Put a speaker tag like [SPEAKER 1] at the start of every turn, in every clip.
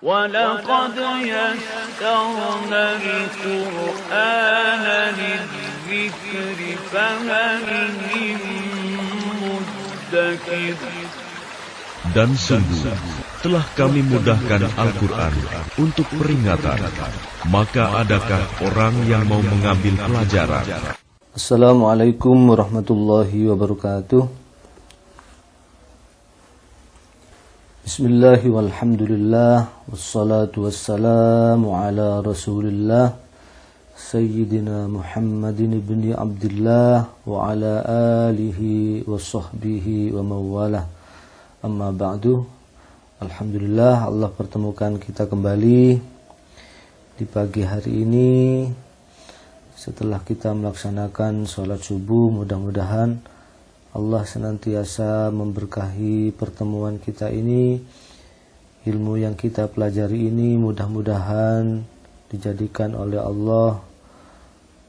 [SPEAKER 1] وَلَقَدْ يَسَّرْنَا الْقُرْآنَ لِلذِّكْرِ فَهَلْ مِن مُّدَّكِرٍ.
[SPEAKER 2] Dan sungguh telah kami mudahkan Al-Quran untuk peringatan, maka adakah orang yang mau mengambil pelajaran?
[SPEAKER 3] Assalamualaikum warahmatullahi wabarakatuh. Bismillahi walhamdulillah, wassalatu wassalamu ala rasulillah, Sayyidina Muhammadin ibni Abdillah, wa ala alihi wa sahbihi wa mawalah. Amma ba'du. Alhamdulillah, Allah pertemukan kita kembali di pagi hari ini setelah kita melaksanakan sholat subuh. Mudah-mudahan Allah senantiasa memberkahi pertemuan kita ini. Ilmu yang kita pelajari ini mudah-mudahan dijadikan oleh Allah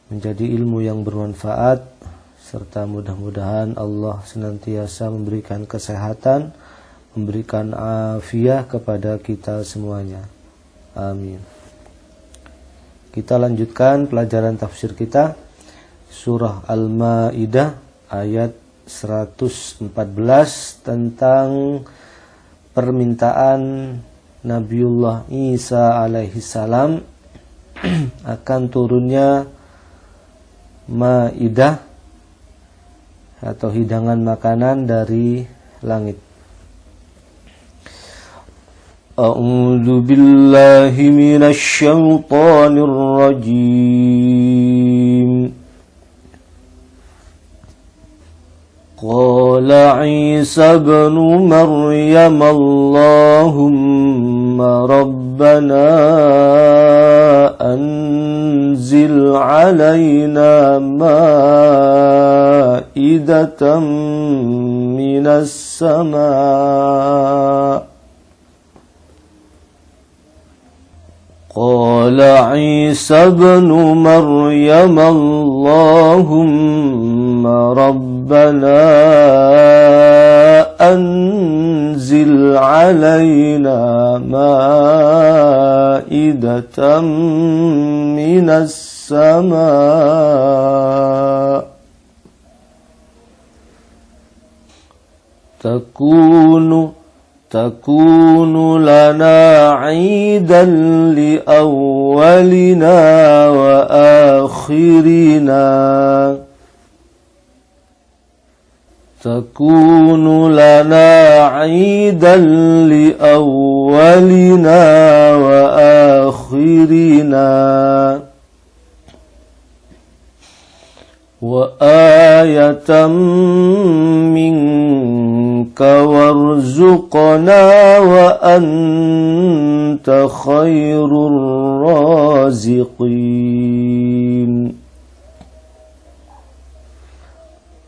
[SPEAKER 3] menjadi ilmu yang bermanfaat, serta mudah-mudahan Allah senantiasa memberikan kesehatan, memberikan afiah kepada kita semuanya. Amin. Kita lanjutkan pelajaran tafsir kita, surah Al-Maidah ayat 114 tentang permintaan Nabiullah Isa alaihissalam akan turunnya Maidah atau hidangan makanan dari langit. A'udzu billahi minasy syaithanir rajim. Qala Isa ibn Maryam Allahumma rabbana anzil alaina ma'idatan minas sama'. Qala Isa ibn Maryam Allahumma rabbana anzil alaina ma'idatan minas sama' takunu lana 'idan li awwalina wa akhirina. Takunu lana 'idan li awwalina wa akhirina wa ayatan minka warzuqna wa anta khairur raziqin.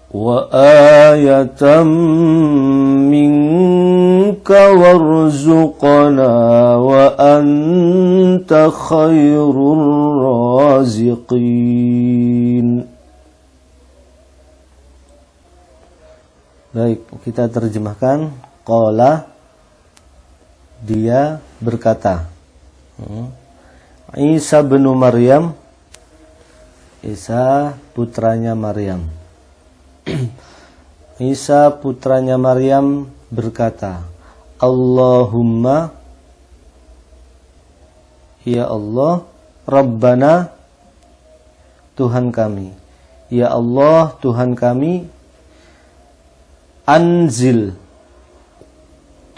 [SPEAKER 3] Wa ayatan minka warzuqna wa anta khairur raziqin. Baik, kita terjemahkan. Qala, dia berkata. Isa bin Maryam, Isa putranya Maryam. Isa putranya Maryam berkata, Allahumma, ya Allah, Rabbana, Tuhan kami. Ya Allah, Tuhan kami, anzil,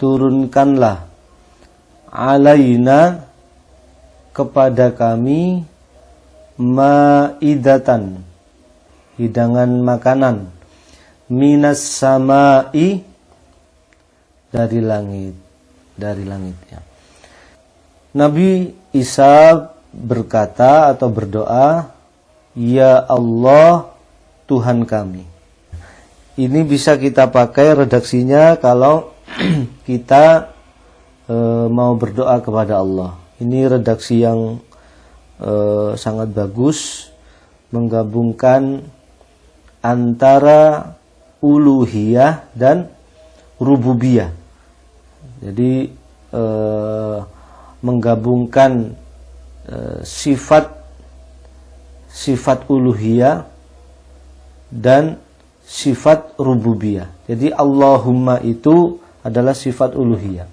[SPEAKER 3] turunkanlah, alaina, kepada kami, ma'idatan, hidangan makanan, minas sama'i, dari langit ya. Nabi Isa berkata atau berdoa, ya Allah, Tuhan kami. Ini bisa kita pakai redaksinya kalau kita mau berdoa kepada Allah. Ini redaksi yang sangat bagus, menggabungkan antara uluhiyah dan rububiyah. Jadi menggabungkan sifat uluhiyah dan sifat rububiyah. Jadi Allahumma itu adalah sifat uluhiyah.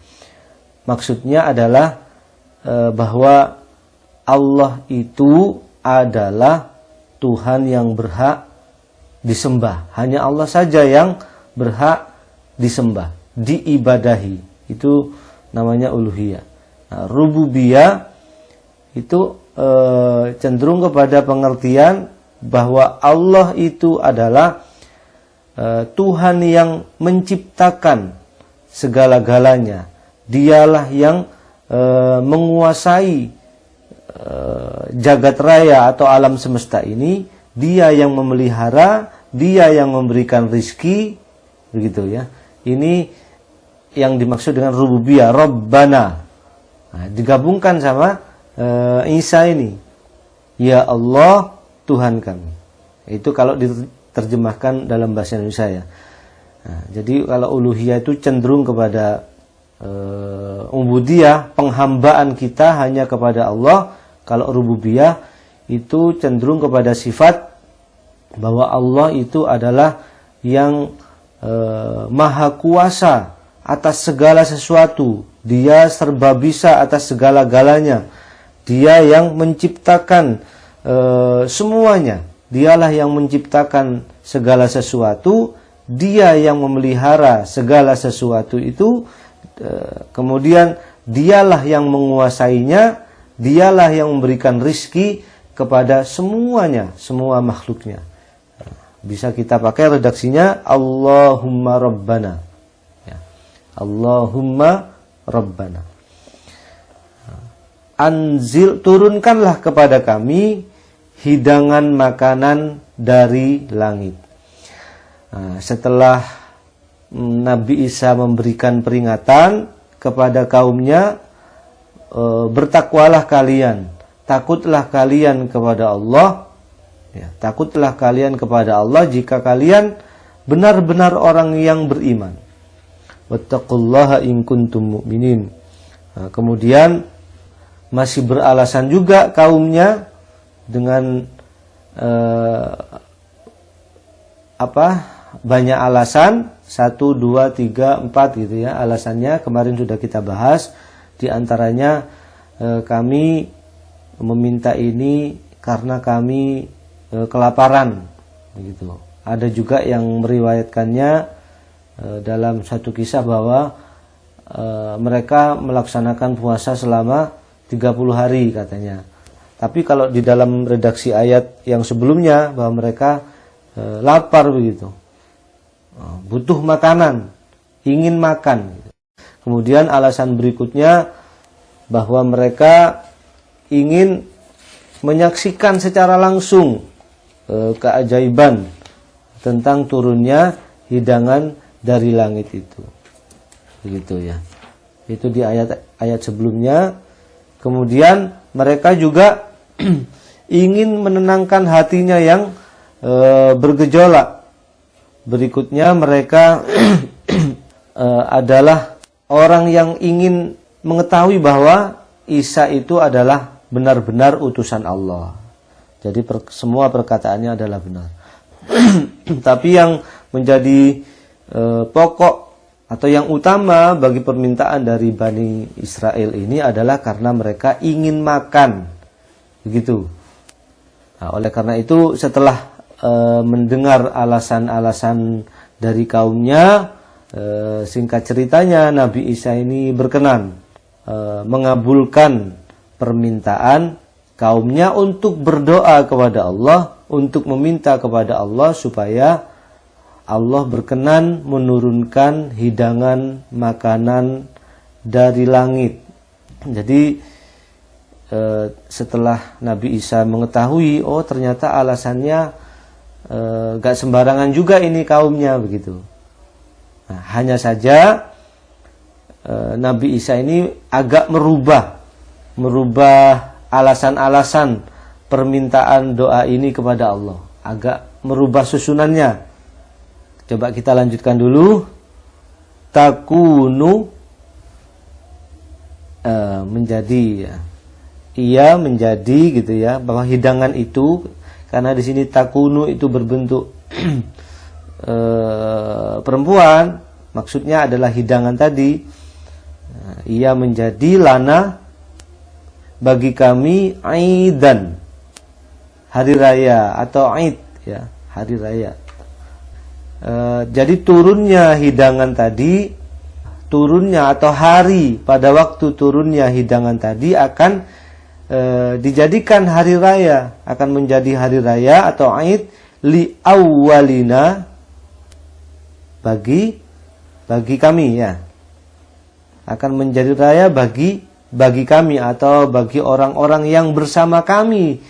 [SPEAKER 3] Maksudnya adalah bahwa Allah itu adalah Tuhan yang berhak disembah. Hanya Allah saja yang berhak disembah, diibadahi. Itu namanya uluhiyah. Nah, rububiyah itu cenderung kepada pengertian bahwa Allah itu adalah Tuhan yang menciptakan segala-galanya. Dialah yang menguasai jagat raya atau alam semesta ini. Dia yang memelihara, dia yang memberikan rizki, begitu ya. Ini yang dimaksud dengan rububiyah, Rabbana. Nah, digabungkan sama Isa ini, ya Allah Tuhan kami. Itu kalau diterjemahkan dalam bahasa Indonesia ya. Nah, jadi kalau uluhiyah itu cenderung kepada ubudiyah, penghambaan kita hanya kepada Allah. Kalau rububiyah itu cenderung kepada sifat bahwa Allah itu adalah yang maha kuasa atas segala sesuatu. Dia serba bisa atas segala-galanya. Dia yang menciptakan semuanya. Dialah yang menciptakan segala sesuatu. Dia yang memelihara segala sesuatu itu. Kemudian dialah yang menguasainya. Dialah yang memberikan rizki kepada semuanya, semua makhluknya. Bisa kita pakai redaksinya Allahumma Rabbana ya. Allahumma Rabbana. Anzil, turunkanlah kepada kami hidangan makanan dari langit. Nah, setelah Nabi Isa memberikan peringatan kepada kaumnya, bertakwalah kalian, takutlah kalian kepada Allah ya, takutlah kalian kepada Allah jika kalian benar-benar orang yang beriman. Wattaqullaha in kuntum mu'minin. Nah, kemudian masih beralasan juga kaumnya dengan banyak alasan, 1, 2, 3, 4 gitu ya alasannya. Kemarin sudah kita bahas. Di antaranya kami meminta ini karena kami kelaparan begitu. Ada juga yang meriwayatkannya dalam satu kisah bahwa mereka melaksanakan puasa selama 30 hari katanya. Tapi kalau di dalam redaksi ayat yang sebelumnya bahwa mereka lapar begitu. Butuh makanan, ingin makan gitu. Kemudian alasan berikutnya bahwa mereka ingin menyaksikan secara langsung keajaiban tentang turunnya hidangan dari langit itu. Begitu ya. Itu di ayat sebelumnya. Kemudian mereka juga ingin menenangkan hatinya yang bergejolak. Berikutnya mereka adalah orang yang ingin mengetahui bahwa Isa itu adalah benar-benar utusan Allah. Jadi semua perkataannya adalah benar. Tapi yang menjadi pokok atau yang utama bagi permintaan dari Bani Israel ini adalah karena mereka ingin makan. Begitu. Nah, oleh karena itu setelah mendengar alasan-alasan dari kaumnya, singkat ceritanya Nabi Isa ini berkenan mengabulkan permintaan kaumnya untuk berdoa kepada Allah, untuk meminta kepada Allah supaya Allah berkenan menurunkan hidangan makanan dari langit. Jadi setelah Nabi Isa mengetahui, oh ternyata alasannya gak sembarangan juga ini kaumnya begitu. Nah, hanya saja Nabi Isa ini agak merubah alasan-alasan permintaan doa ini kepada Allah, agak merubah susunannya. Coba kita lanjutkan dulu. Takunu menjadi ya. Ia menjadi gitu ya, bahwa hidangan itu, karena di sini takunu itu berbentuk perempuan, maksudnya adalah hidangan tadi. Ia menjadi lana bagi kami aidan, hari raya atau aid ya, hari raya. Jadi turunnya hidangan tadi, turunnya atau hari pada waktu turunnya hidangan tadi akan dijadikan hari raya, akan menjadi hari raya atau aid li awwalina, bagi kami ya, akan menjadi raya bagi kami atau bagi orang-orang yang bersama kami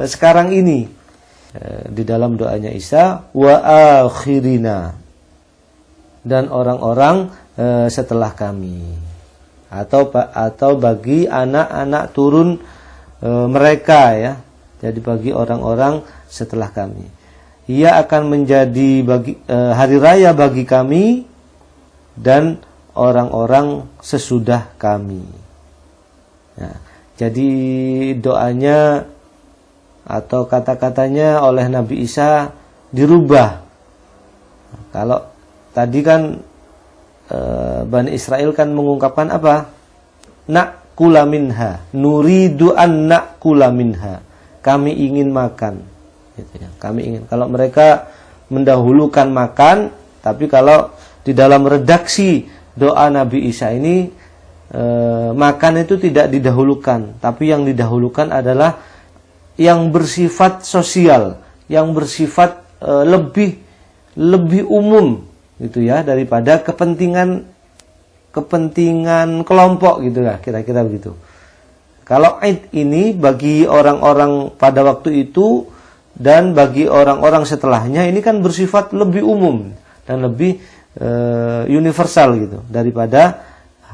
[SPEAKER 3] sekarang ini. Di dalam doanya Isa, wa akhirina, dan orang-orang setelah kami, atau bagi anak-anak turun mereka ya. Jadi bagi orang-orang setelah kami, ia akan menjadi hari raya bagi kami dan orang-orang sesudah kami. Nah, jadi doanya atau kata-katanya oleh Nabi Isa dirubah. Kalau tadi kan Bani Israel kan mengungkapkan apa? Na'kula minha, nuridu an na'kula minha. Kami ingin makan. Gitu ya. Kami ingin. Kalau mereka mendahulukan makan, tapi kalau di dalam redaksi doa Nabi Isa ini makan itu tidak didahulukan, tapi yang didahulukan adalah yang bersifat sosial, yang bersifat lebih umum gitu ya, daripada kepentingan kelompok gitu lah, kira-kira begitu. Kalau Aid ini bagi orang-orang pada waktu itu dan bagi orang-orang setelahnya ini kan bersifat lebih umum dan lebih universal gitu, daripada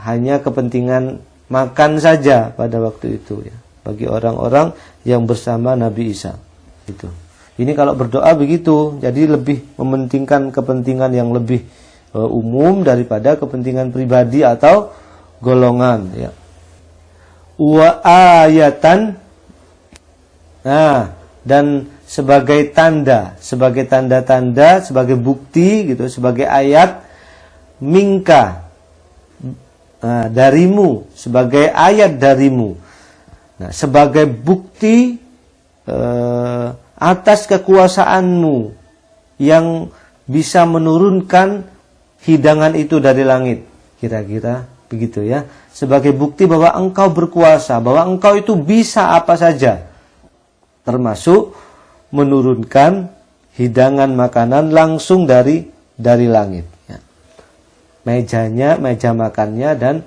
[SPEAKER 3] hanya kepentingan makan saja pada waktu itu ya, bagi orang-orang yang bersama Nabi Isa itu. Ini kalau berdoa begitu, jadi lebih mementingkan kepentingan yang lebih umum daripada kepentingan pribadi atau golongan ya. Wa ayatan, nah, dan sebagai tanda, sebagai tanda-tanda, sebagai bukti gitu, sebagai ayat mingka, darimu, sebagai ayat darimu. Nah, sebagai bukti atas kekuasaanmu yang bisa menurunkan hidangan itu dari langit. Kira-kira begitu ya. Sebagai bukti bahwa engkau berkuasa, bahwa engkau itu bisa apa saja. Termasuk menurunkan hidangan makanan langsung dari langit. Ya. Mejanya, meja makannya dan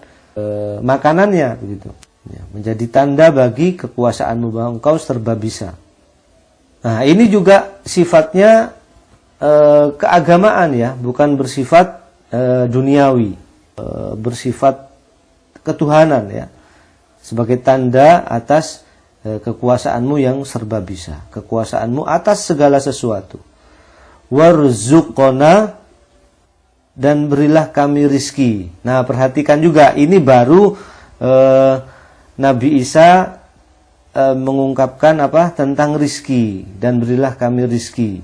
[SPEAKER 3] makanannya begitu. Ya, menjadi tanda bagi kekuasaanmu bahwa engkau serba bisa. Nah, ini juga sifatnya keagamaan ya, bukan bersifat duniawi, bersifat ketuhanan ya, sebagai tanda atas kekuasaanmu yang serba bisa, kekuasaanmu atas segala sesuatu. Warzuqona, dan berilah kami rizki. Nah, perhatikan juga, ini baru Nabi Isa mengungkapkan apa tentang rizki, dan berilah kami rizki.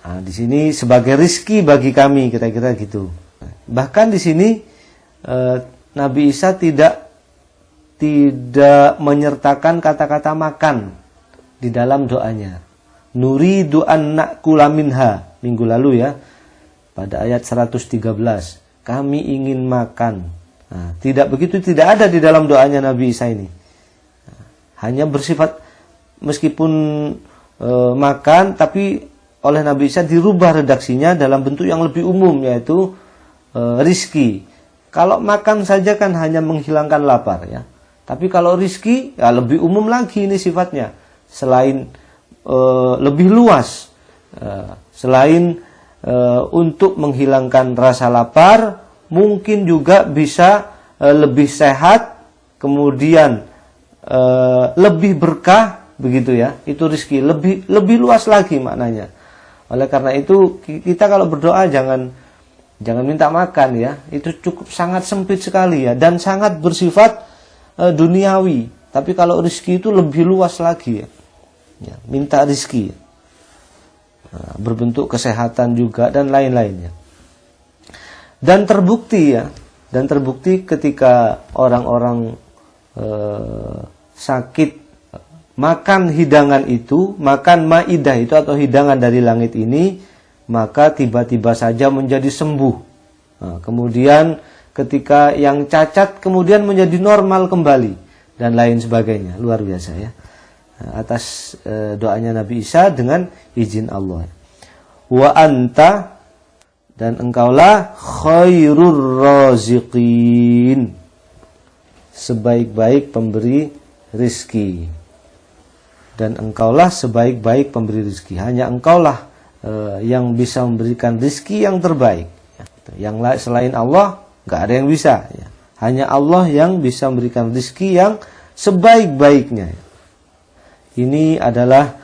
[SPEAKER 3] Nah, di sini sebagai rizki bagi kami, kira-kira gitu. Bahkan di sini Nabi Isa tidak menyertakan kata-kata makan di dalam doanya. Nuridu an na'kula minha, minggu lalu ya, pada ayat 113. Kami ingin makan. Nah, tidak begitu, tidak ada di dalam doanya Nabi Isa ini. Hanya bersifat meskipun makan, tapi oleh Nabi Isa dirubah redaksinya dalam bentuk yang lebih umum, yaitu rizki. Kalau makan saja kan hanya menghilangkan lapar ya. Tapi kalau rizki ya lebih umum lagi ini sifatnya. Selain lebih luas, selain untuk menghilangkan rasa lapar, mungkin juga bisa lebih sehat, kemudian lebih berkah begitu ya. Itu rizki lebih luas lagi maknanya. Oleh karena itu kita kalau berdoa jangan Jangan minta makan ya, itu cukup sangat sempit sekali ya, dan sangat bersifat duniawi. Tapi kalau rezeki itu lebih luas lagi ya, ya minta rezeki, berbentuk kesehatan juga dan lain-lainnya. Dan terbukti ya, dan terbukti ketika orang-orang sakit makan hidangan itu, makan maidah itu atau hidangan dari langit ini, maka tiba-tiba saja menjadi sembuh. Nah, kemudian ketika yang cacat kemudian menjadi normal kembali dan lain sebagainya. Luar biasa ya. Nah, atas doanya Nabi Isa dengan izin Allah. Wa anta, dan engkaulah khairur raziqin, sebaik-baik pemberi rizki. Dan engkaulah sebaik-baik pemberi rizki. Hanya engkaulah yang bisa memberikan rizki yang terbaik. Yang selain Allah nggak ada yang bisa. Hanya Allah yang bisa memberikan rizki yang sebaik-baiknya. Ini adalah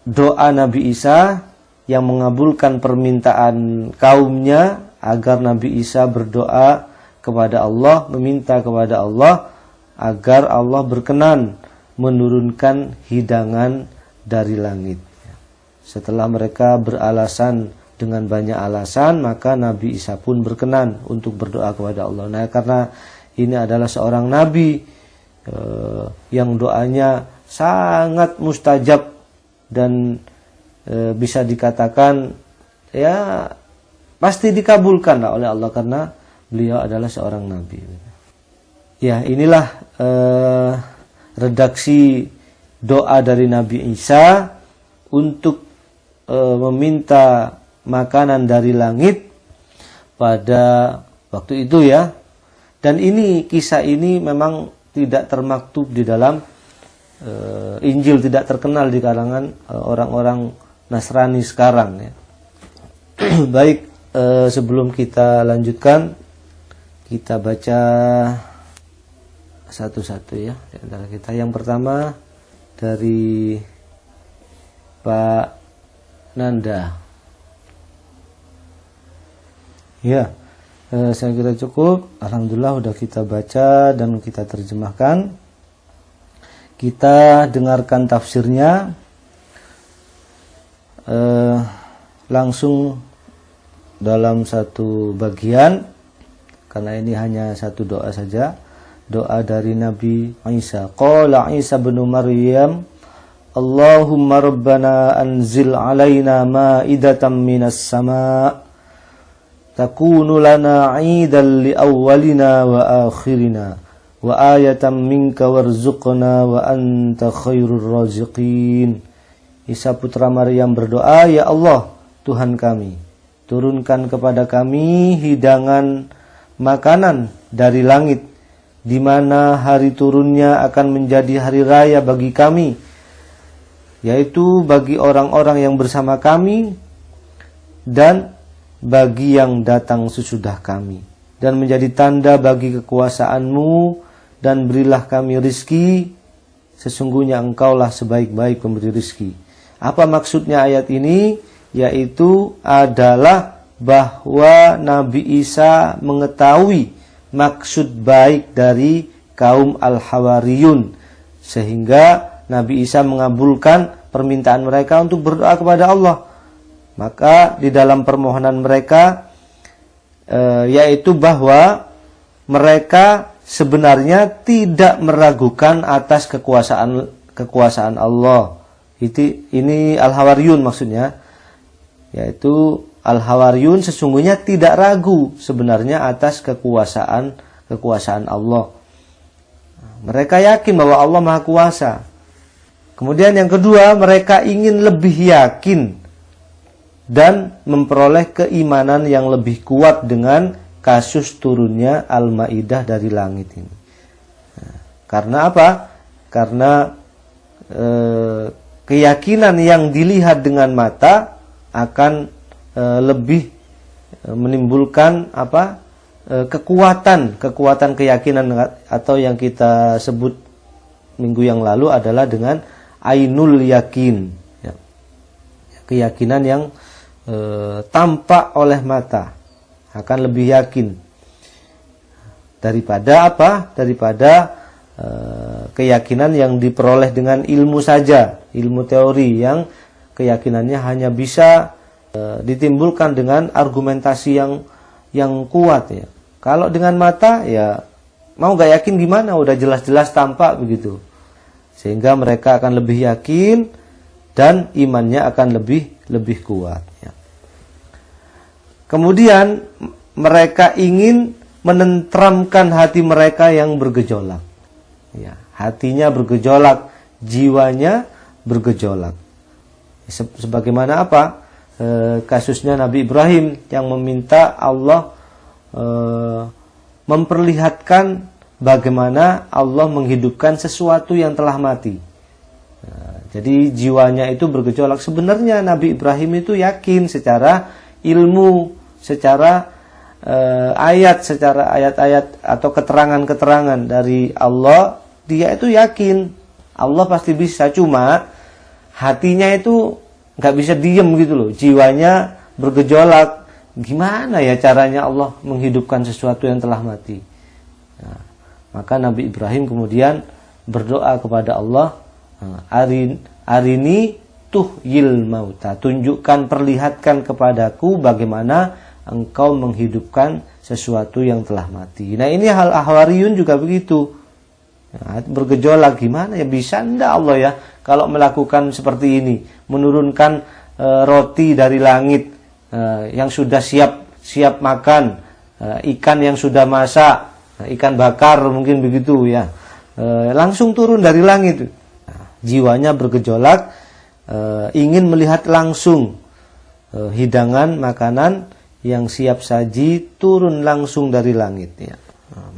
[SPEAKER 3] doa Nabi Isa yang mengabulkan permintaan kaumnya agar Nabi Isa berdoa kepada Allah, meminta kepada Allah agar Allah berkenan menurunkan hidangan dari langit. Setelah mereka beralasan dengan banyak alasan, maka Nabi Isa pun berkenan untuk berdoa kepada Allah. Nah, karena ini adalah seorang nabi yang doanya sangat mustajab dan bisa dikatakan ya pasti dikabulkan oleh Allah karena beliau adalah seorang nabi. Ya, inilah redaksi doa dari Nabi Isa untuk meminta makanan dari langit pada waktu itu ya. Dan ini, kisah ini memang tidak termaktub di dalam Injil, tidak terkenal di kalangan orang-orang Nasrani sekarang ya. Baik, sebelum kita lanjutkan, kita baca satu-satu ya di antara kita. Yang pertama dari Pak Nanda. Ya, saya kira cukup. Alhamdulillah sudah kita baca dan kita terjemahkan. Kita dengarkan tafsirnya langsung dalam satu bagian, karena ini hanya satu doa saja. Doa dari Nabi Isa. Qala Isa bin Maryam, Allahumma rabbana anzil alaina ma'idatan minas sama' takunu lana 'idan li awwalina wa akhirina wa ayatan minka warzuqna wa anta khairur raziqin. Isa putra Maryam berdoa, ya Allah, Tuhan kami, turunkan kepada kami hidangan makanan dari langit, di mana hari turunnya akan menjadi hari raya bagi kami, yaitu bagi orang-orang yang bersama kami dan bagi yang datang sesudah kami, dan menjadi tanda bagi kekuasaanmu, dan berilah kami rizki, sesungguhnya engkaulah sebaik-baik pemberi rizki. Apa maksudnya ayat ini? Yaitu adalah bahwa Nabi Isa mengetahui maksud baik dari kaum Al-Hawariyun, sehingga Nabi Isa mengabulkan permintaan mereka untuk berdoa kepada Allah. Maka di dalam permohonan mereka yaitu bahwa mereka sebenarnya tidak meragukan atas kekuasaan Allah. Ini Al-Hawariyun maksudnya, yaitu Al-Hawariyun sesungguhnya tidak ragu sebenarnya atas kekuasaan Allah. Mereka yakin bahwa Allah Maha Kuasa. Kemudian yang kedua, mereka ingin lebih yakin dan memperoleh keimanan yang lebih kuat dengan kasus turunnya Al-Maidah dari langit ini. Karena apa? Karena keyakinan yang dilihat dengan mata akan lebih menimbulkan kekuatan keyakinan, atau yang kita sebut minggu yang lalu adalah dengan ainul yakin, ya. Keyakinan yang tampak oleh mata, akan lebih yakin daripada apa? Daripada keyakinan yang diperoleh dengan ilmu saja, ilmu teori yang keyakinannya hanya bisa ditimbulkan dengan argumentasi yang kuat ya. Kalau dengan mata ya mau gak yakin gimana, udah jelas-jelas tampak begitu. Sehingga mereka akan lebih yakin dan imannya akan lebih kuat ya. Kemudian mereka ingin menenteramkan hati mereka yang bergejolak. Ya, hatinya bergejolak, jiwanya bergejolak. Sebagaimana apa? Kasusnya Nabi Ibrahim yang meminta Allah memperlihatkan bagaimana Allah menghidupkan sesuatu yang telah mati. Jadi jiwanya itu bergejolak. Sebenarnya Nabi Ibrahim itu yakin secara ilmu, secara secara ayat-ayat atau keterangan-keterangan dari Allah. Dia itu yakin Allah pasti bisa, cuma hatinya itu nggak bisa diem gitu loh, jiwanya bergejolak. Gimana ya caranya Allah menghidupkan sesuatu yang telah mati? Nah, maka Nabi Ibrahim kemudian berdoa kepada Allah, arini tuhyil mauta, tunjukkan, perlihatkan kepadaku bagaimana engkau menghidupkan sesuatu yang telah mati. Nah ini hal Ahwariyun juga begitu. Nah, bergejolak, gimana ya bisa enggak Allah ya kalau melakukan seperti ini, menurunkan roti dari langit yang sudah siap makan, ikan yang sudah masak, ikan bakar mungkin begitu ya, langsung turun dari langit. Jiwanya bergejolak, ingin melihat langsung hidangan makanan yang siap saji turun langsung dari langit ya.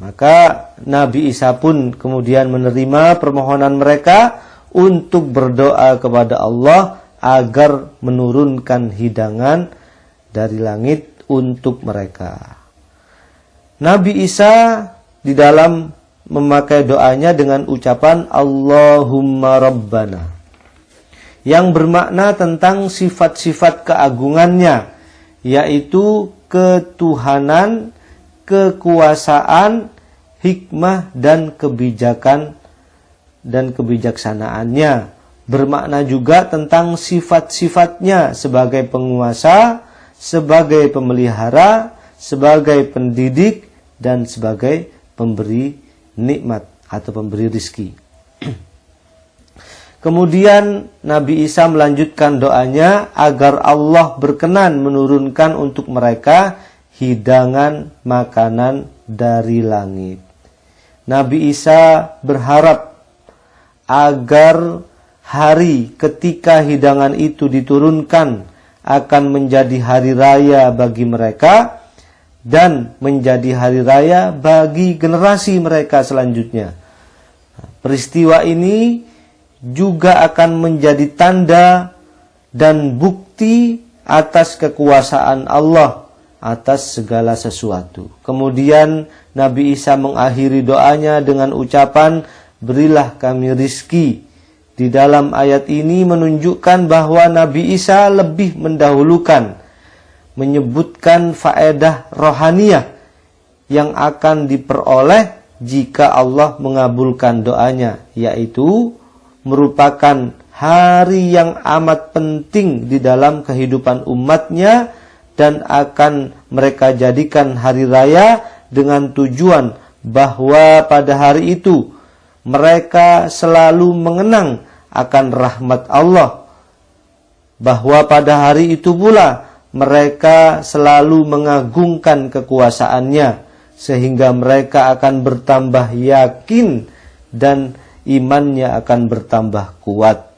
[SPEAKER 3] Maka Nabi Isa pun kemudian menerima permohonan mereka untuk berdoa kepada Allah agar menurunkan hidangan dari langit untuk mereka. Nabi Isa di dalam memakai doanya dengan ucapan Allahumma Rabbana, yang bermakna tentang sifat-sifat keagungannya, yaitu ketuhanan, kekuasaan, hikmah dan kebijakan dan kebijaksanaannya. Bermakna juga tentang sifat-sifatnya sebagai penguasa, sebagai pemelihara, sebagai pendidik, dan sebagai pemberi nikmat atau pemberi rizki. Kemudian Nabi Isa melanjutkan doanya agar Allah berkenan menurunkan untuk mereka hidangan makanan dari langit. Nabi Isa berharap agar hari ketika hidangan itu diturunkan akan menjadi hari raya bagi mereka dan menjadi hari raya bagi generasi mereka selanjutnya. Peristiwa ini juga akan menjadi tanda dan bukti atas kekuasaan Allah atas segala sesuatu. Kemudian Nabi Isa mengakhiri doanya dengan ucapan, berilah kami rizki. Di dalam ayat ini menunjukkan bahwa Nabi Isa lebih mendahulukan menyebutkan faedah rohaniyah yang akan diperoleh jika Allah mengabulkan doanya, yaitu merupakan hari yang amat penting di dalam kehidupan umatnya dan akan mereka jadikan hari raya dengan tujuan bahwa pada hari itu mereka selalu mengenang akan rahmat Allah, bahwa pada hari itu pula mereka selalu mengagungkan kekuasaannya sehingga mereka akan bertambah yakin dan imannya akan bertambah kuat.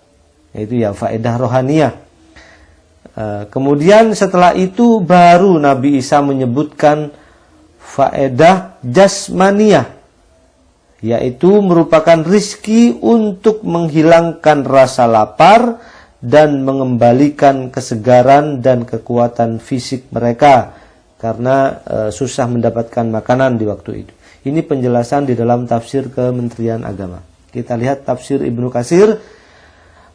[SPEAKER 3] Itu ya faedah rohaniyah. Kemudian setelah itu baru Nabi Isa menyebutkan faedah jasmaniyah, yaitu merupakan rizki untuk menghilangkan rasa lapar dan mengembalikan kesegaran dan kekuatan fisik mereka karena susah mendapatkan makanan di waktu itu. Ini penjelasan di dalam tafsir Kementerian Agama. Kita lihat tafsir Ibnu Katsir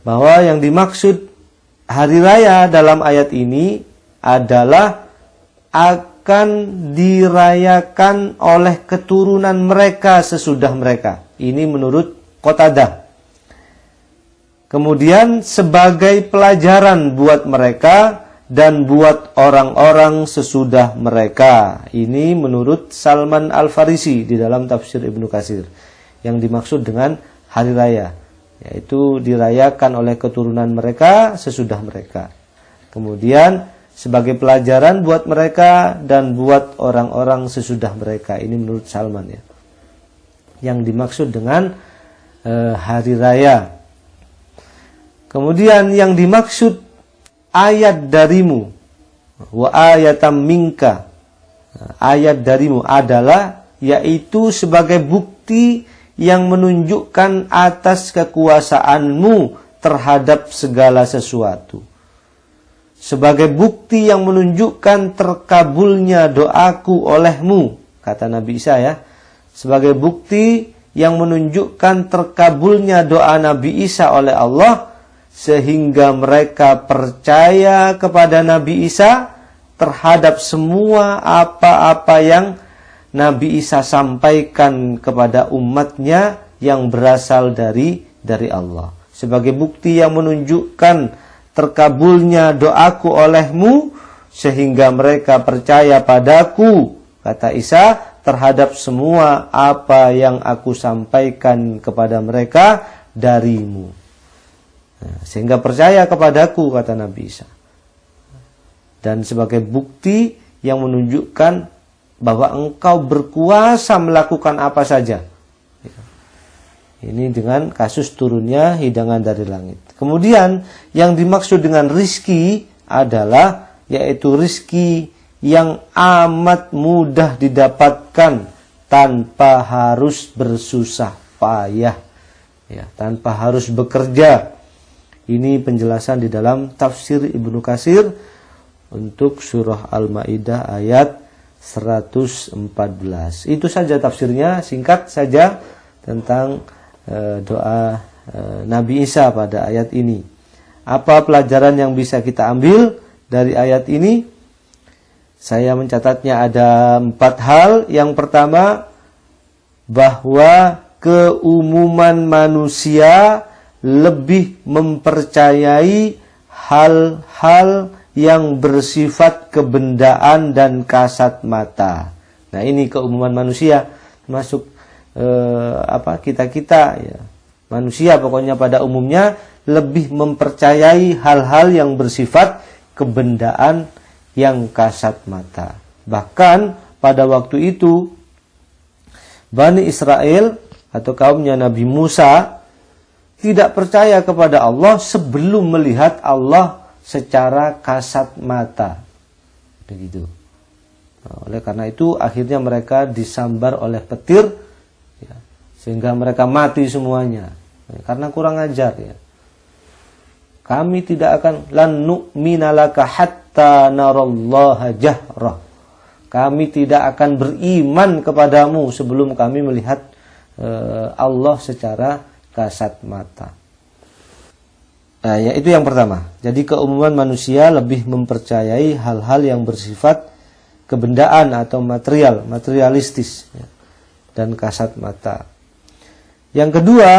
[SPEAKER 3] bahwa yang dimaksud hari raya dalam ayat ini adalah akan dirayakan oleh keturunan mereka sesudah mereka. Ini menurut Qatadah. Kemudian sebagai pelajaran buat mereka dan buat orang-orang sesudah mereka. Ini menurut Salman Al-Farisi di dalam tafsir Ibnu Katsir. Yang dimaksud dengan hari raya, yaitu dirayakan oleh keturunan mereka sesudah mereka. Kemudian sebagai pelajaran buat mereka dan buat orang-orang sesudah mereka. Ini menurut Salman ya. Yang dimaksud dengan hari raya. Kemudian yang dimaksud ayat darimu wa ayatam minka. Ayat darimu adalah yaitu sebagai bukti yang menunjukkan atas kekuasaanmu terhadap segala sesuatu. Sebagai bukti yang menunjukkan terkabulnya doaku olehmu, kata Nabi Isa ya. Sebagai bukti yang menunjukkan terkabulnya doa Nabi Isa oleh Allah, sehingga mereka percaya kepada Nabi Isa terhadap semua apa-apa yang Nabi Isa sampaikan kepada umatnya yang berasal dari Allah. Sebagai bukti yang menunjukkan terkabulnya doaku olehmu, sehingga mereka percaya padaku, kata Isa, terhadap semua apa yang aku sampaikan kepada mereka darimu. Sehingga percaya kepadaku, kata Nabi Isa. Dan sebagai bukti yang menunjukkan bahwa engkau berkuasa melakukan apa saja. Ini dengan kasus turunnya hidangan dari langit. Kemudian yang dimaksud dengan rizki adalah yaitu rizki yang amat mudah didapatkan tanpa harus bersusah payah, ya, tanpa harus bekerja. Ini penjelasan di dalam tafsir Ibnu Katsir untuk surah Al-Maidah ayat 114. Itu saja tafsirnya, singkat saja tentang doa Nabi Isa pada ayat ini. Apa pelajaran yang bisa kita ambil dari ayat ini? Saya mencatatnya ada 4 hal. Yang pertama, bahwa keumuman manusia lebih mempercayai hal-hal yang bersifat kebendaan dan kasat mata. Nah, ini keumuman manusia, termasuk kita ya. Manusia pokoknya pada umumnya lebih mempercayai hal-hal yang bersifat kebendaan yang kasat mata. Bahkan pada waktu itu Bani Israel atau kaumnya Nabi Musa tidak percaya kepada Allah sebelum melihat Allah secara kasat mata. Begitu. Nah, oleh karena itu akhirnya mereka disambar oleh petir, ya, sehingga mereka mati semuanya. Ya, karena kurang ajar ya. Kami tidak akan lan nu'mina laka hatta narallaha jahrah. Kami tidak akan beriman kepadamu sebelum kami melihat Allah secara kasat mata. Nah, ya, itu yang pertama. Jadi keumuman manusia lebih mempercayai hal-hal yang bersifat kebendaan atau materialistis ya, dan kasat mata. Yang kedua,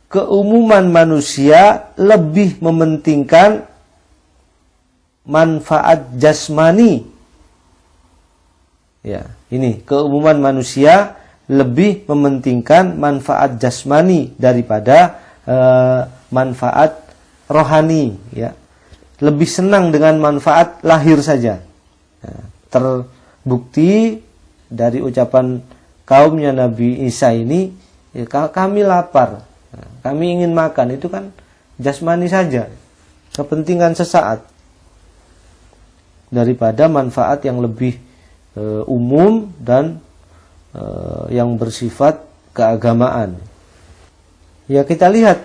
[SPEAKER 3] keumuman manusia lebih mementingkan manfaat jasmani. Ya, ini keumuman manusia lebih mementingkan manfaat jasmani daripada manfaat rohani, ya. Lebih senang dengan manfaat lahir saja. Nah, terbukti dari ucapan kaumnya Nabi Isa ini, ya, kami lapar, nah, kami ingin makan, itu kan jasmani saja, kepentingan sesaat, daripada manfaat yang lebih umum dan yang bersifat keagamaan. Ya, kita lihat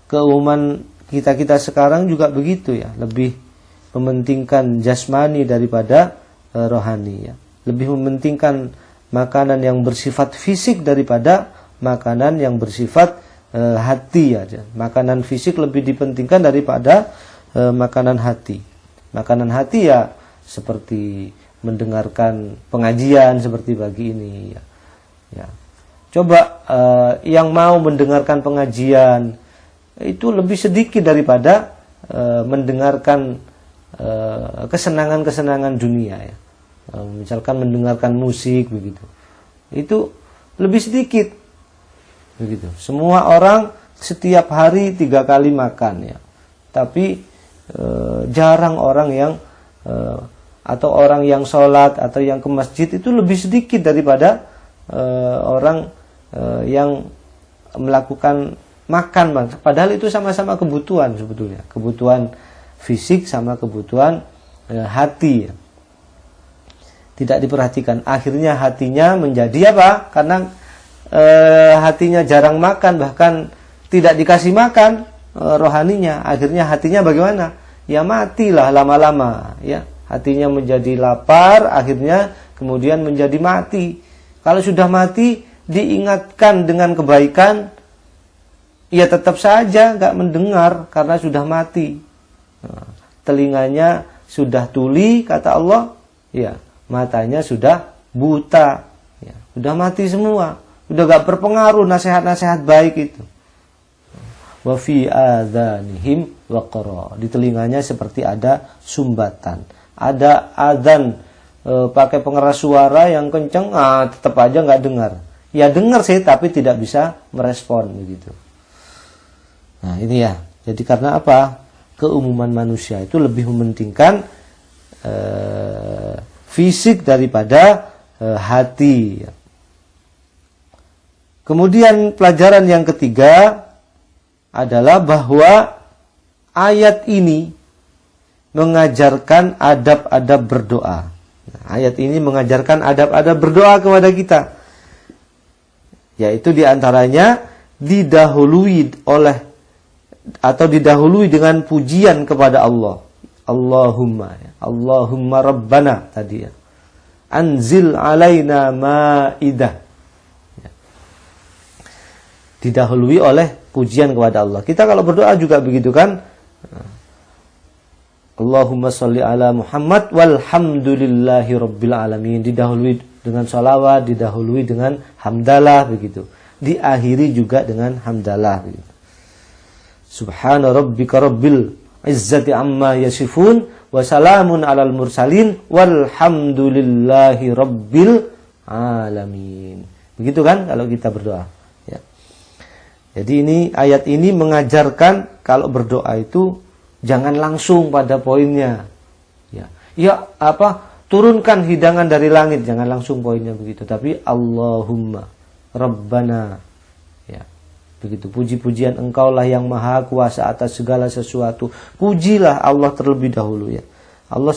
[SPEAKER 3] keumuman kita sekarang juga begitu ya, lebih mementingkan jasmani daripada rohani ya. Lebih mementingkan makanan yang bersifat fisik daripada makanan yang bersifat hati aja. Makanan fisik lebih dipentingkan daripada makanan hati. Makanan hati ya seperti mendengarkan pengajian seperti pagi ini ya. Ya. Coba yang mau mendengarkan pengajian itu lebih sedikit daripada mendengarkan kesenangan-kesenangan dunia ya. Misalkan mendengarkan musik begitu. Itu lebih sedikit. Begitu. Semua orang setiap hari 3 kali makan ya. Tapi jarang orang yang atau orang yang sholat atau yang ke masjid itu lebih sedikit daripada orang yang melakukan makan, Bang. Padahal itu sama-sama kebutuhan sebetulnya. Kebutuhan fisik sama kebutuhan hati. Tidak diperhatikan. Akhirnya hatinya menjadi apa? Karena hatinya jarang makan, bahkan tidak dikasih makan rohaninya. Akhirnya hatinya bagaimana? Ya matilah lama-lama. Ya, hatinya menjadi lapar, akhirnya kemudian menjadi mati. Kalau sudah mati, diingatkan dengan kebaikan, ya tetap saja nggak mendengar karena sudah mati. Nah, telinganya sudah tuli, kata Allah, ya matanya sudah buta, ya, sudah mati semua, sudah nggak berpengaruh nasihat-nasihat baik itu. Wa fi adhanihim waqra, di telinganya seperti ada sumbatan, ada adzan pakai pengeras suara yang kenceng, tetap aja nggak dengar. Ya dengar sih, tapi tidak bisa merespon begitu. Nah ini ya, jadi karena apa? Keumuman manusia itu lebih mementingkan fisik daripada hati. Kemudian pelajaran yang ketiga adalah bahwa ayat ini mengajarkan adab-adab berdoa. Nah, ayat ini mengajarkan adab-adab berdoa kepada kita. Yaitu diantaranya didahului dengan pujian kepada Allah. Allahumma Rabbana tadi ya. Anzil alaina ma'idah. Ya. Didahului oleh pujian kepada Allah. Kita kalau berdoa juga begitu kan? Allahumma sholli ala Muhammad walhamdulillahi rabbil alamin. Didahului dengan salawat, didahului dengan hamdalah begitu. Diakhiri juga dengan hamdalah begitu. Subhana rabbika rabbil izzati amma yasifun wa salamun alal mursalin walhamdulillahi rabbil alamin. Begitu kan kalau kita berdoa ya. Jadi ini ayat ini mengajarkan kalau berdoa itu jangan langsung pada poinnya. Ya turunkan hidangan dari langit, jangan langsung poinnya begitu, tapi Allahumma Rabbana. Ya. Begitu, puji-pujian Engkaulah yang maha kuasa atas segala sesuatu. Pujilah Allah terlebih dahulu ya. Allah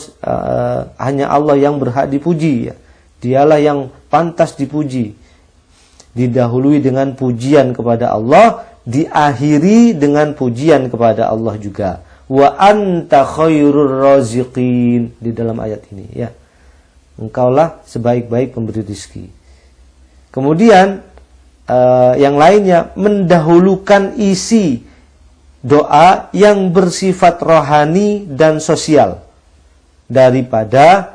[SPEAKER 3] hanya Allah yang berhak dipuji ya. Dialah yang pantas dipuji. Didahului dengan pujian kepada Allah, diakhiri dengan pujian kepada Allah juga. Wa anta khairur raziqin, di dalam ayat ini ya. Engkaulah sebaik-baik pemberi rezeki. Kemudian yang lainnya mendahulukan isi doa yang bersifat rohani dan sosial daripada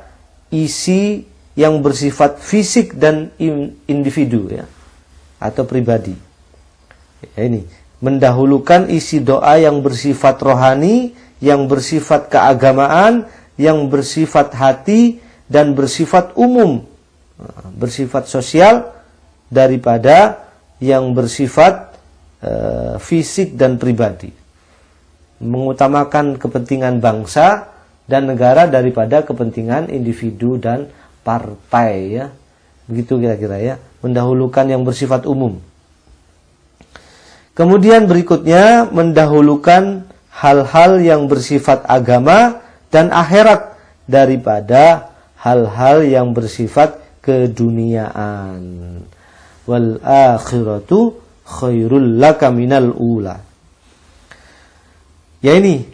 [SPEAKER 3] isi yang bersifat fisik dan individu ya, atau pribadi. Ya, ini mendahulukan isi doa yang bersifat rohani, yang bersifat keagamaan, yang bersifat hati dan bersifat umum, bersifat sosial daripada yang bersifat fisik dan pribadi. Mengutamakan kepentingan bangsa dan negara daripada kepentingan individu dan partai ya. Begitu kira-kira ya, mendahulukan yang bersifat umum. Kemudian berikutnya mendahulukan hal-hal yang bersifat agama dan akhirat daripada hal-hal yang bersifat keduniaan. Wal akhiratu khairul laka minal ula. Ya ini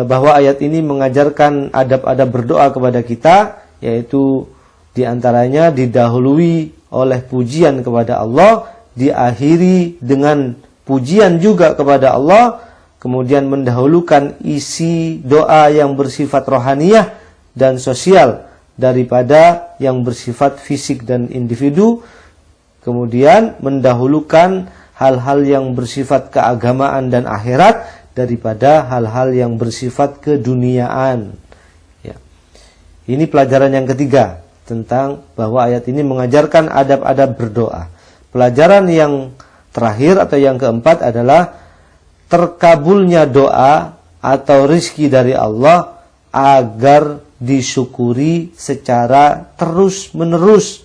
[SPEAKER 3] bahwa ayat ini mengajarkan adab-adab berdoa kepada kita, yaitu diantaranya didahului oleh pujian kepada Allah, diakhiri dengan pujian juga kepada Allah, kemudian mendahulukan isi doa yang bersifat rohaniyah dan sosial daripada yang bersifat fisik dan individu, kemudian mendahulukan hal-hal yang bersifat keagamaan dan akhirat daripada hal-hal yang bersifat keduniaan. Ya. Ini pelajaran yang ketiga tentang bahwa ayat ini mengajarkan adab-adab berdoa. Pelajaran yang terakhir atau yang keempat adalah terkabulnya doa atau rizki dari Allah agar disyukuri secara terus-menerus,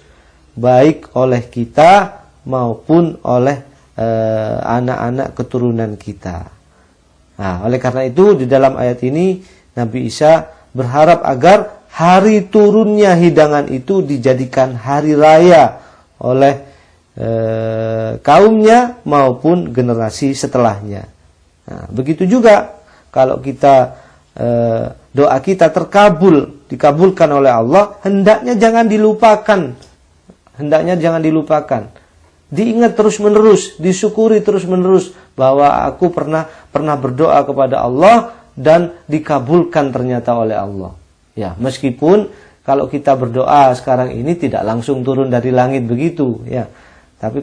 [SPEAKER 3] baik oleh kita maupun oleh anak-anak keturunan kita. Nah, oleh karena itu di dalam ayat ini Nabi Isa berharap agar hari turunnya hidangan itu dijadikan hari raya oleh kaumnya maupun generasi setelahnya. Nah, begitu juga kalau kita doa kita dikabulkan oleh Allah, hendaknya jangan dilupakan. Diingat terus-menerus, disyukuri terus-menerus bahwa aku pernah berdoa kepada Allah dan dikabulkan ternyata oleh Allah. Ya, meskipun kalau kita berdoa sekarang ini tidak langsung turun dari langit begitu, ya. Tapi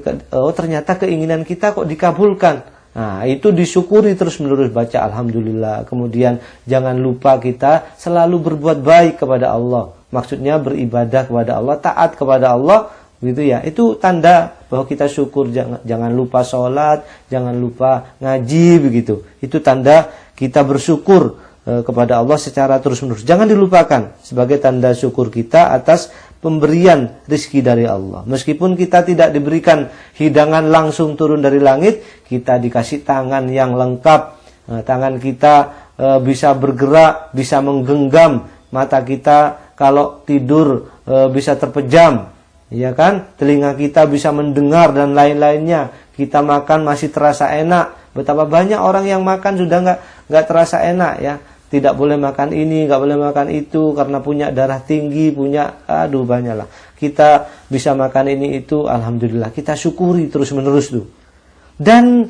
[SPEAKER 3] ternyata keinginan kita kok dikabulkan. Nah, itu disyukuri terus-menerus, baca alhamdulillah. Kemudian jangan lupa kita selalu berbuat baik kepada Allah. Maksudnya beribadah kepada Allah, taat kepada Allah, gitu ya. Itu tanda bahwa kita syukur. Jangan lupa sholat, jangan lupa ngaji, begitu. Itu tanda kita bersyukur kepada Allah secara terus-menerus. Jangan dilupakan sebagai tanda syukur kita atas pemberian rizki dari Allah. Meskipun kita tidak diberikan hidangan langsung turun dari langit, kita dikasih tangan yang lengkap. Tangan kita bisa bergerak, bisa menggenggam. Mata kita kalau tidur bisa terpejam, ya kan? Telinga kita bisa mendengar dan lain-lainnya. Kita makan masih terasa enak. Betapa banyak orang yang makan sudah nggak terasa enak, ya. Tidak boleh makan ini, nggak boleh makan itu karena punya darah tinggi, banyaklah. Kita bisa makan ini itu, alhamdulillah. Kita syukuri terus-menerus tuh. Dan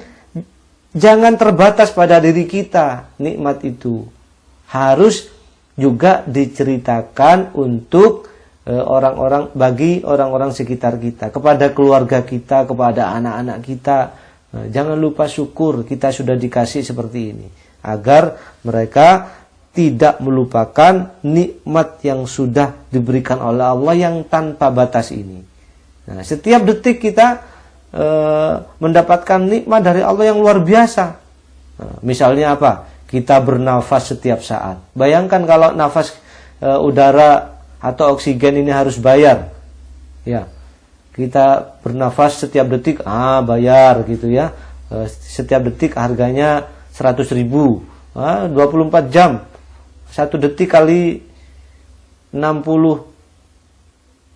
[SPEAKER 3] jangan terbatas pada diri kita nikmat itu. Harus juga diceritakan untuk bagi orang-orang sekitar kita, kepada keluarga kita, kepada anak-anak kita. Jangan lupa syukur kita sudah dikasih seperti ini, agar mereka tidak melupakan nikmat yang sudah diberikan oleh Allah yang tanpa batas ini. Nah, setiap detik kita mendapatkan nikmat dari Allah yang luar biasa. Nah, misalnya apa? Kita bernafas setiap saat. Bayangkan kalau nafas udara atau oksigen ini harus bayar. Ya. Kita bernafas setiap detik, bayar gitu ya. Setiap detik harganya 100.000, 24 jam. 1 detik kali 60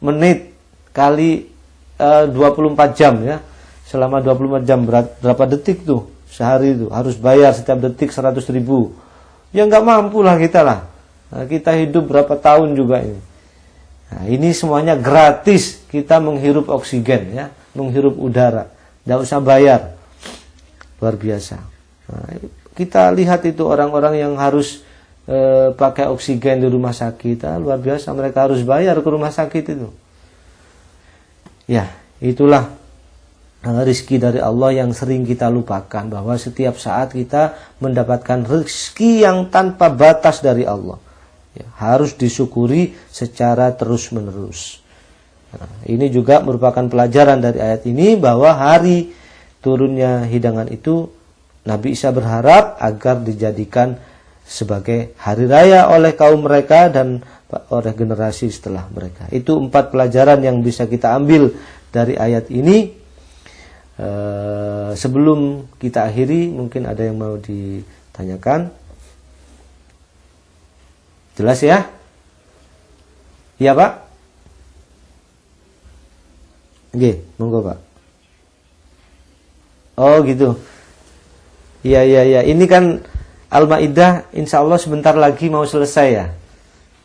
[SPEAKER 3] menit kali 24 jam ya. Selama 24 jam berapa detik tuh? Sehari itu harus bayar setiap detik 100.000. Ya nggak mampu lah kita lah. Nah, kita hidup berapa tahun juga ini. Nah, ini semuanya gratis, kita menghirup oksigen ya, menghirup udara, tidak usah bayar. Luar biasa. Nah, kita lihat itu orang-orang yang harus pakai oksigen di rumah sakit, luar biasa, mereka harus bayar ke rumah sakit itu. Ya, itulah rezeki dari Allah yang sering kita lupakan, bahwa setiap saat kita mendapatkan rezeki yang tanpa batas dari Allah. Ya, harus disyukuri secara terus-menerus. Nah, ini juga merupakan pelajaran dari ayat ini, bahwa hari turunnya hidangan itu Nabi Isa berharap agar dijadikan sebagai hari raya oleh kaum mereka dan oleh generasi setelah mereka. Itu 4 pelajaran yang bisa kita ambil dari ayat ini. Sebelum kita akhiri, mungkin ada yang mau ditanyakan. Jelas ya? Iya Pak? Oke, monggo Pak. Oh gitu. Iya. Ini kan Al-Maidah, insya Allah sebentar lagi mau selesai ya.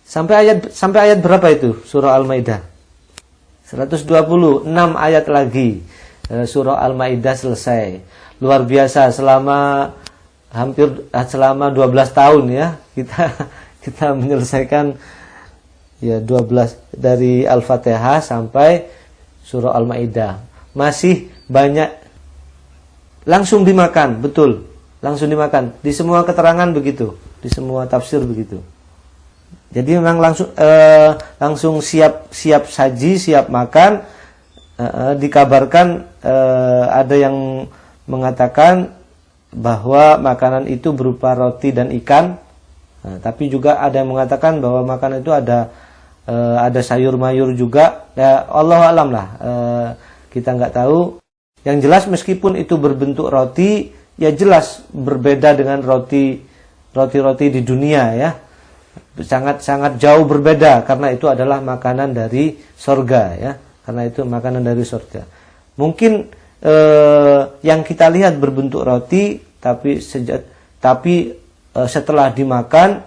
[SPEAKER 3] Sampai ayat berapa itu surah Al-Maidah? 126 ayat lagi. Surah Al-Maidah selesai. Luar biasa, selama 12 tahun ya kita menyelesaikan Ya, 12 dari Al-Fatihah sampai surah Al-Maidah. Masih banyak langsung dimakan, betul. Langsung dimakan. Di semua keterangan begitu, di semua tafsir begitu. Jadi memang langsung siap saji, siap makan. Dikabarkan ada yang mengatakan bahwa makanan itu berupa roti dan ikan. Tapi juga ada yang mengatakan bahwa makanan itu ada sayur mayur juga. Ya, Allah alam lah. Kita nggak tahu. Yang jelas meskipun itu berbentuk roti, ya jelas berbeda dengan roti di dunia ya. Sangat jauh berbeda karena itu adalah makanan dari surga ya. Karena itu makanan dari surga. Mungkin yang kita lihat berbentuk roti, tapi setelah dimakan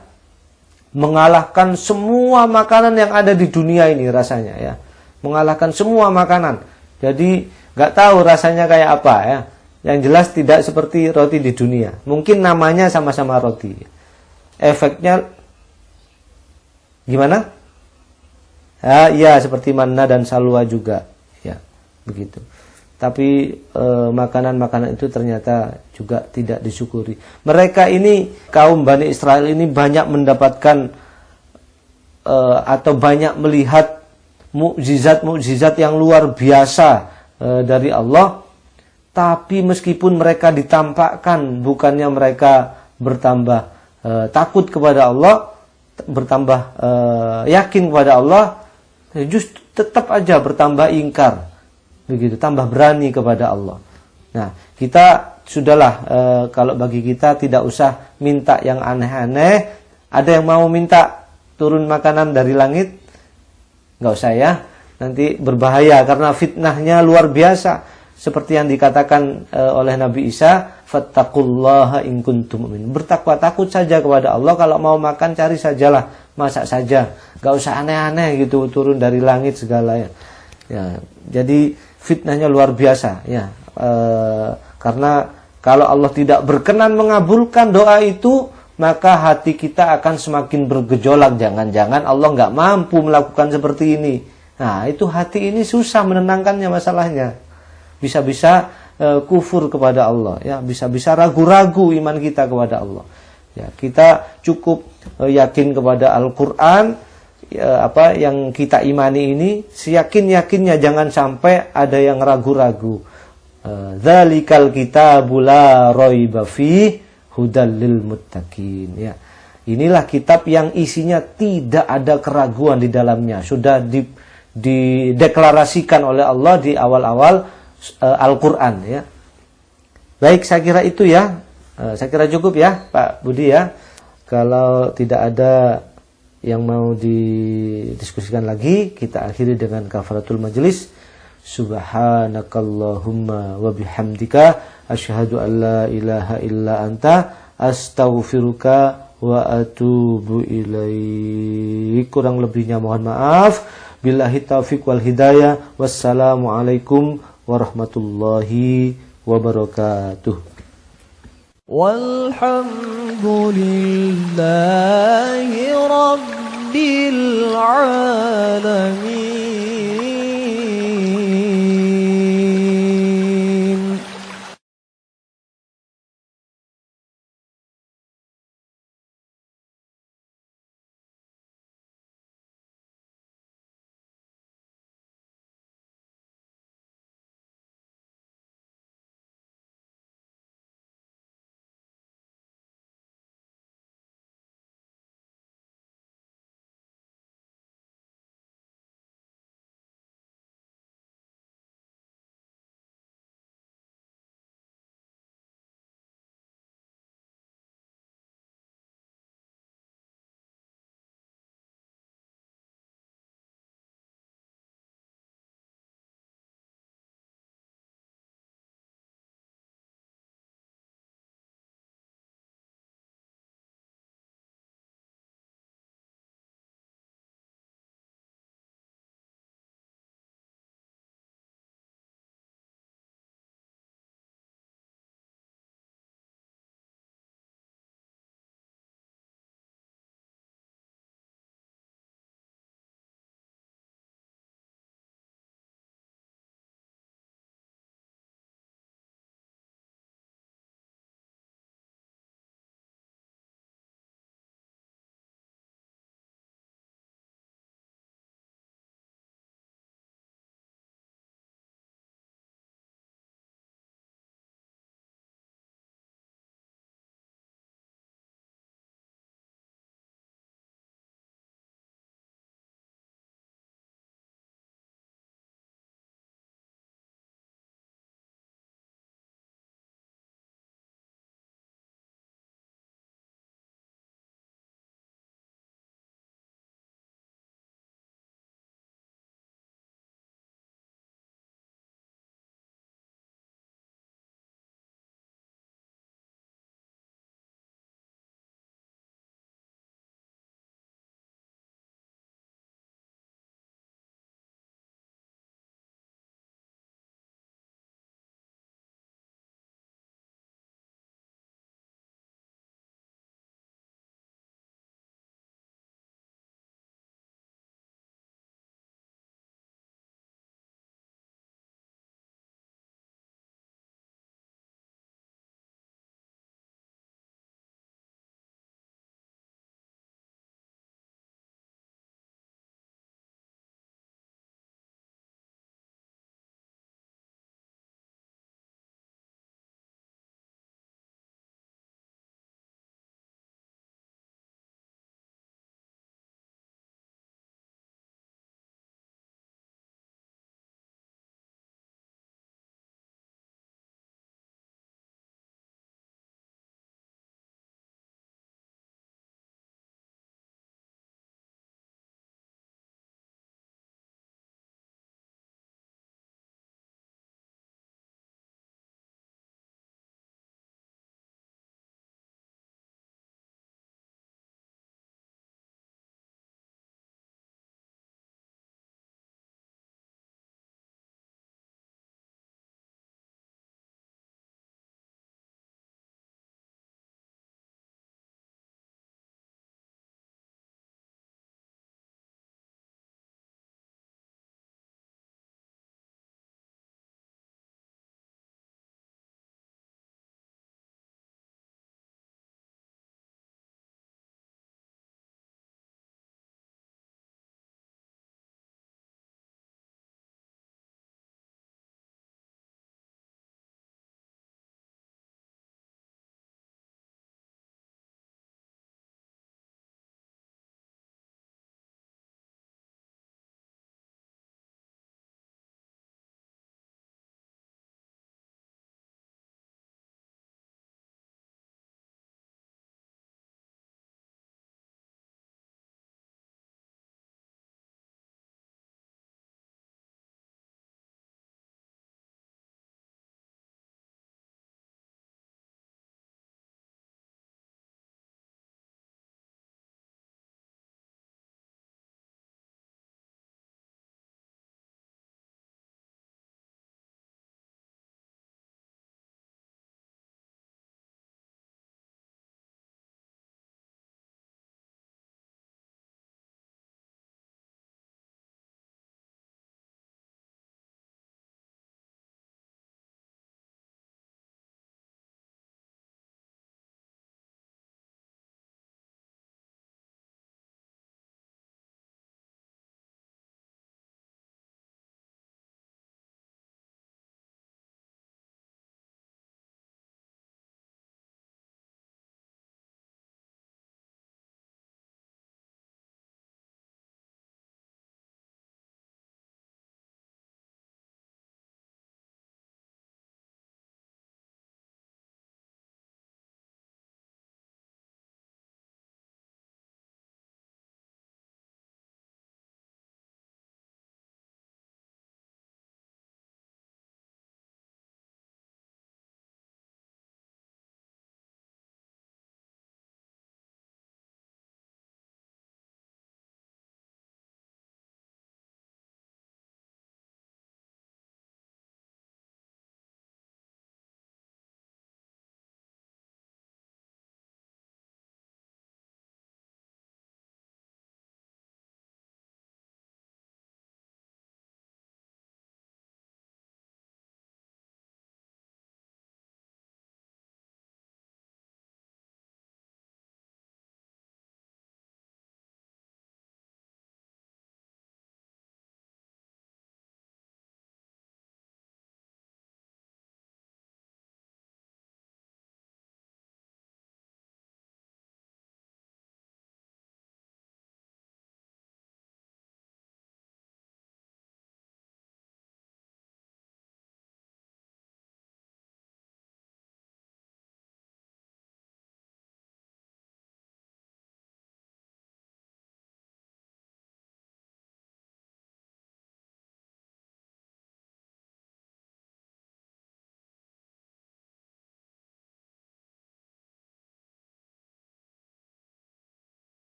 [SPEAKER 3] mengalahkan semua makanan yang ada di dunia ini rasanya ya, mengalahkan semua makanan. Jadi nggak tahu rasanya kayak apa ya. Yang jelas tidak seperti roti di dunia. Mungkin namanya sama-sama roti. Efeknya gimana? Ya seperti manna dan salwa juga ya, begitu. Tapi makanan-makanan itu ternyata juga tidak disyukuri. Mereka ini, kaum Bani Israel ini banyak mendapatkan atau banyak melihat mukjizat-mukjizat yang luar biasa dari Allah. Tapi meskipun mereka ditampakkan, bukannya mereka bertambah takut kepada Allah, bertambah yakin kepada Allah, justru tetap aja bertambah ingkar. Begitu, tambah berani kepada Allah. Nah, kita sudahlah kalau bagi kita tidak usah minta yang aneh-aneh. Ada yang mau minta turun makanan dari langit? Nggak usah ya. Nanti berbahaya karena fitnahnya luar biasa. Seperti yang dikatakan oleh Nabi Isa, fattaqullaha in kuntum mu'minin. Bertakwa, takut saja kepada Allah. Kalau mau makan cari sajalah, masak saja. Nggak usah aneh-aneh gitu turun dari langit segala ya. Ya, jadi fitnahnya luar biasa ya, karena kalau Allah tidak berkenan mengabulkan doa itu, maka hati kita akan semakin bergejolak. Jangan-jangan Allah nggak mampu melakukan seperti ini. Nah, itu hati ini susah menenangkannya masalahnya. Bisa-bisa kufur kepada Allah ya, bisa-bisa ragu-ragu iman kita kepada Allah ya. Kita cukup yakin kepada Al-Quran apa yang kita imani ini, seyakin-yakinnya, jangan sampai ada yang ragu-ragu. Dzalikal kitabu la raiba fihi hudal lil muttaqin ya. Inilah kitab yang isinya tidak ada keraguan di dalamnya. Sudah dideklarasikan oleh Allah di awal-awal Al-Qur'an ya. Baik, saya kira itu ya. Saya kira cukup ya, Pak Budi ya. Kalau tidak ada yang mau didiskusikan lagi, kita akhiri dengan kafaratul majlis. Subhanakallahumma wa bihamdika asyhadu an la ilaha illa anta astaghfiruka wa atubu ilaik. Kurang lebihnya mohon maaf. Billahi taufiq wal hidayah. Wassalamualaikum warahmatullahi wabarakatuh.
[SPEAKER 4] والحمد لله رب العالمين.